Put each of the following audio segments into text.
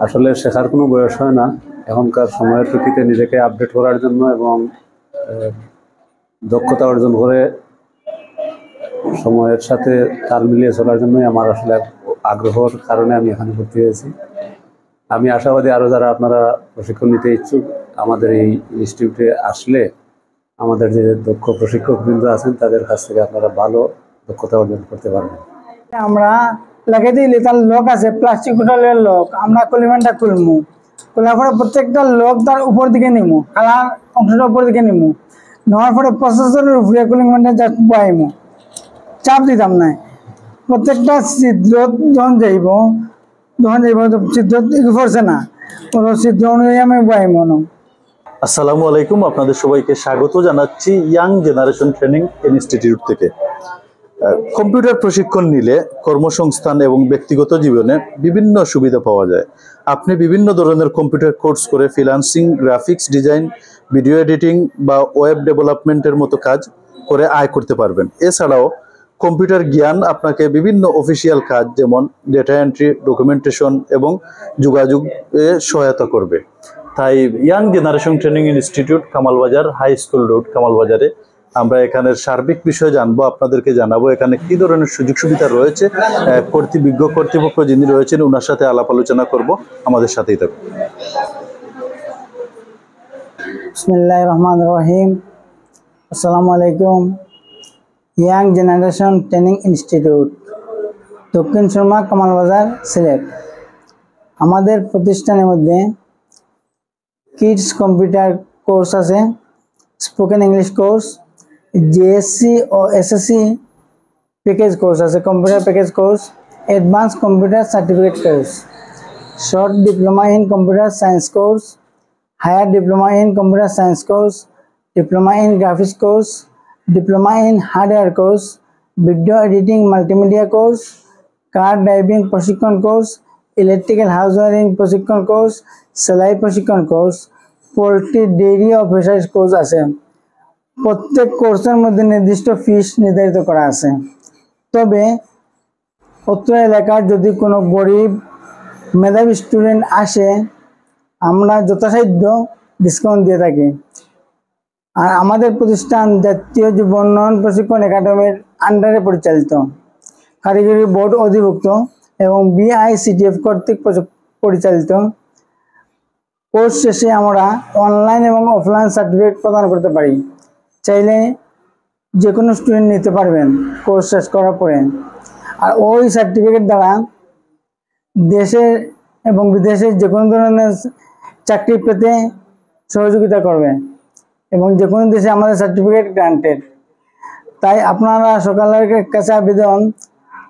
আসলে শেখার কোনো বয়স হয় না। এখনকার সময়ের প্রেক্ষিতে নিজেকে আপডেট করার জন্য এবং দক্ষতা অর্জন করে সময়ের সাথে তাল মিলিয়ে চলার জন্যই আমার আসলে আগ্রহের কারণে আমি এখানে ভর্তি হয়েছি। আমি আশাবাদী আরও যারা আপনারা প্রশিক্ষণ নিতে ইচ্ছুক আমাদের এই ইনস্টিটিউটে আসলে আমাদের যে দক্ষ প্রশিক্ষকবৃন্দ আছেন তাদের কাছ থেকে আপনারা ভালো দক্ষতা অর্জন করতে পারবেন। আমরা লাগাই দিই তার লক আছে, প্লাস্টিক বোতলের লক। আমরা কলিমেন্টটা খুলমু, খোলার পরে প্রত্যেকটা লক তার উপর দিকে নিমু, কালার অংশটা উপর দিকে নিমু, নেওয়ার পরে প্রসেসরের উপরে কলিমেন্টটা জাস্ট বয়াইমু, চাপ দিতাম না। প্রত্যেকটা ছিদ্র যখন যাইব ছিদ্র পড়ছে না, কোনো ছিদ্র অনুযায়ী আমি বয়াইমু। আসসালামু আলাইকুম, আপনাদের সবাইকে স্বাগত জানাচ্ছি ইয়াং জেনারেশন ট্রেনিং ইনস্টিটিউট থেকে। কম্পিউটার প্রশিক্ষণ নিলে কর্মসংস্থান এবং ব্যক্তিগত জীবনে বিভিন্ন সুবিধা পাওয়া যায়। আপনি বিভিন্ন ধরনের কম্পিউটার কোর্স করে freelancing, graphics design, video editing বা ওয়েব ডেভেলপমেন্টের মতো কাজ করে আয় করতে পারবেন। এছাড়াও কম্পিউটার জ্ঞান আপনাকে বিভিন্ন অফিসিয়াল কাজ যেমন ডেটা এন্ট্রি, ডকুমেন্টেশন এবং যোগাযোগে সহায়তা করবে। তাই young generation training institute, Kamalbazar, high school road, কামালবাজারে আমরা এখানের সার্বিক বিষয় জানবো, আপনাদেরকে জানাবো এখানে কি ধরনের সুযোগ সুবিধা রয়েছে। বিজ্ঞ কর্তৃপক্ষ যিনি রয়েছেন ওনার সাথে আলাপ আলোচনা করব, আমাদের সাথেই থাকুন। বিসমিল্লাহির রহমানির রহিম। আসসালামু আলাইকুম। Young generation training institute, Dakshin Surma, Kamalbazar, Sylhet. আমাদের প্রতিষ্ঠানের মধ্যে কিডস কম্পিউটার কোর্স আছে, স্পোকেন ইংলিশ কোর্স, জিএসসি ও এসএসসি প্যাকেজ কোর্স আছে, computer package course, advance computer certificate course, short diploma in computer science course, higher diploma in computer science course, diploma in graphics course, diploma in hardware course, video editing multimedia course, car driving প্রশিক্ষণ course, electrical house wiring প্রশিক্ষণ course, সেলাই প্রশিক্ষণ course, poultry dairy officers course আছে। প্রত্যেক কোর্সের মধ্যে নির্দিষ্ট ফিস নির্ধারিত করা আছে। তবে অত্র এলাকার যদি কোনো গরিব মেধাবী স্টুডেন্ট আসে আমরা যথাসাধ্য ডিসকাউন্ট দিয়ে থাকি। আর আমাদের প্রতিষ্ঠান জাতীয় যুব উন্নয়ন প্রশিক্ষণ একাডেমির আন্ডারে পরিচালিত, কারিগরি বোর্ড অধিভুক্ত এবং বিআইসিটিএফ কর্তৃক পরিচালিত। কোর্স শেষে আমরা অনলাইন এবং অফলাইন সার্টিফিকেট প্রদান করতে পারি। চাইলে যে কোনো স্টুডেন্ট নিতে পারবেন কোর্স শেষ করার পরে। আর ওই সার্টিফিকেট দ্বারা দেশের এবং বিদেশের যে কোনো ধরনের চাকরি পেতে সহযোগিতা করবে এবং যে কোনো দেশে আমাদের সার্টিফিকেট গ্রান্টেড। তাই আপনারা সকলের কাছে আবেদন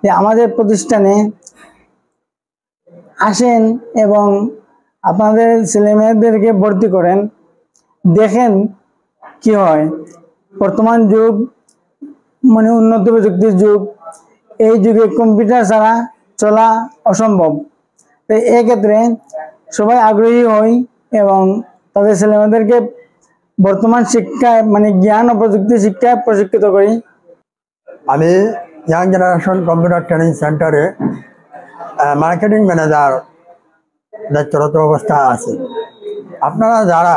যে আমাদের প্রতিষ্ঠানে আসেন এবং আপনাদের ছেলেমেয়েদেরকে ভর্তি করেন, দেখেন কি হয়। বর্তমান যুগ মানে উন্নত প্রযুক্তির যুগ, এই যুগে কম্পিউটার ছাড়া চলা অসম্ভব। তাই এক্ষেত্রে সবাই আগ্রহী হই এবং তাদের ছেলেমেয়েদেরকে বর্তমান শিক্ষায় মানে জ্ঞান ও প্রযুক্তি শিক্ষায় প্রশিক্ষিত করি। আমি ইয়াং জেনারেশন কম্পিউটার ট্রেনিং সেন্টারে মার্কেটিং ম্যানেজার দায়িত্বরত অবস্থায় আছে। আপনারা যারা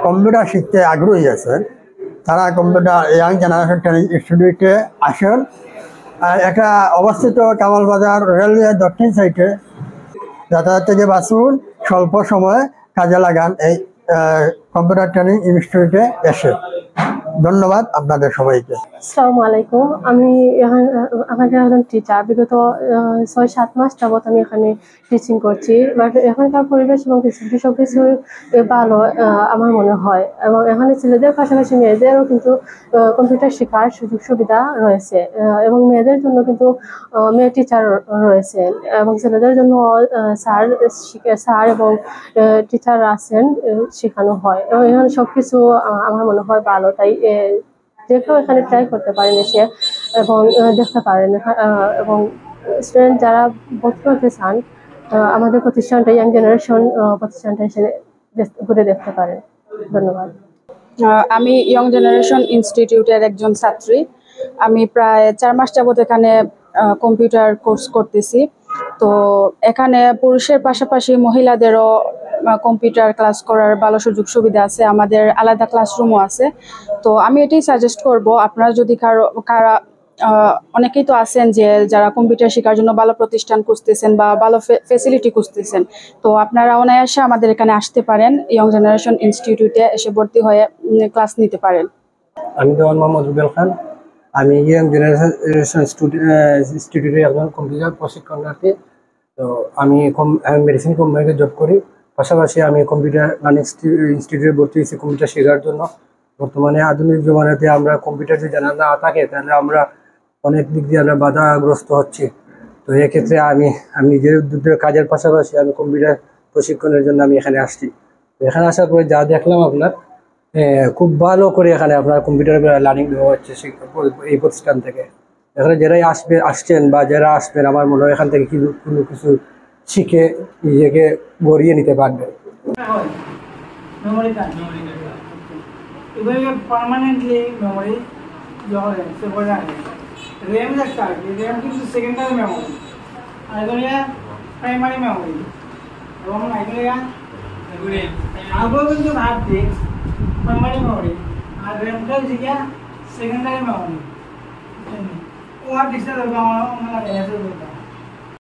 কম্পিউটার শিখতে আগ্রহী আছেন তারা কম্পিউটার ইয়াং জেনারেশন ট্রেনিং ইনস্টিটিউটে আসেন। এটা অবস্থিত কামালবাজার রেলওয়ে দক্ষিণ সাইডে। যাতায়াত থেকে বাঁচুন, স্বল্প সময়ে কাজে লাগান এই কম্পিউটার ট্রেনিং ইনস্টিটিউটে এসে। ধন্যবাদ আপনাদের সবাইকে। আসসালামু আলাইকুম। আমি আমাদের একজন টিচার, বিগত ৬-৭ মাস যাবৎ আমি এখানে টিচিং করছি। বাট এখানকার পরিবেশ এবং সব কিছু ভালো আমার মনে হয় এবং এখানে ছেলেদের পাশাপাশি মেয়েদেরও কিন্তু কম্পিউটার শেখার সুযোগ সুবিধা রয়েছে এবং মেয়েদের জন্য কিন্তু মেয়ে টিচার রয়েছে এবং ছেলেদের জন্য স্যার এবং টিচার আছেন, শেখানো হয় এবং এখানে সব কিছু আমার মনে হয় ভালো। তাই যে কেউ এখানে ট্রাই করতে পারেন এসে এবং দেখতে পারেন এবং স্টুডেন্ট যারা ভর্তি করতে চান আমাদের প্রতিষ্ঠানটা ইয়াং জেনারেশন প্রতিষ্ঠানটা এসে ঘুরে দেখতে পারেন। ধন্যবাদ। আমি ইয়ং জেনারেশন ইনস্টিটিউটের একজন ছাত্রী। আমি প্রায় 4 মাস যাবত এখানে কম্পিউটার কোর্স করতেছি। তো এখানে পুরুষের পাশাপাশি মহিলাদেরও কম্পিউটার ক্লাস করার ভালো সুযোগ সুবিধা আছে, আমাদের আলাদা ক্লাসরুমও আছে। তো আমি এটাই সাজেস্ট করব, আপনারা যদি কারা অনেকেই তো আছেন যে যারা কম্পিউটার শেখার জন্য ভালো প্রতিষ্ঠান খুঁজতেছেন বা ভালো ফেসিলিটি খুঁজতেছেন, তো আপনারা অনায়াসে আমাদের এখানে আসতে পারেন, ইয়ং জেনারেশন ইনস্টিটিউটে এসে ভর্তি হয়ে ক্লাস নিতে পারেন। আমি দেওয়ান মোহাম্মদ রুবেল খান। আমি ইয়ং জেনারেশন ইনস্টিটিউটে একজন কম্পিউটার প্রশিক্ষণার্থী। তো আমি মেডিসিন কোম্পানিতে জব করি, পাশাপাশি আমি কম্পিউটার ইনস্টিটিউটে ভর্তি হয়েছি কম্পিউটার শেখার জন্য। বর্তমানে আধুনিক জমানাতে আমরা কম্পিউটার যদি জানা না থাকে তাহলে আমরা অনেক দিক দিয়ে আমরা বাধাগ্রস্ত হচ্ছি। তো এক্ষেত্রে আমি নিজের কাজের পাশাপাশি আমি কম্পিউটার প্রশিক্ষণের জন্য আমি এখানে আসছি। তো এখানে আসার পরে যা দেখলাম আপনার খুব ভালো করে এখানে আপনার কম্পিউটার লার্নিং দেওয়া হচ্ছে এই প্রতিষ্ঠান থেকে। এখানে যারাই আসছেন বা যারা আসবেন, আমার মনে হয় এখান থেকে কোনো কিছু শিখে নিজেকে গড়িয়ে নিতে পারবেন। পার্মানেন্টলি মেমোরি RAM একটা RAM কিন্তু সেকেন্ডারি মেমোরি, আর এগুলো প্রাইমারি মেমোরি এবং এগুলো আগে কিন্তু হার্ড ডিস্ক প্রাইমারি মেমোরি আর RAMটা যেটা সেকেন্ডারি মেমোরি। ও হার্ড ডিস্কটা আমার লাগে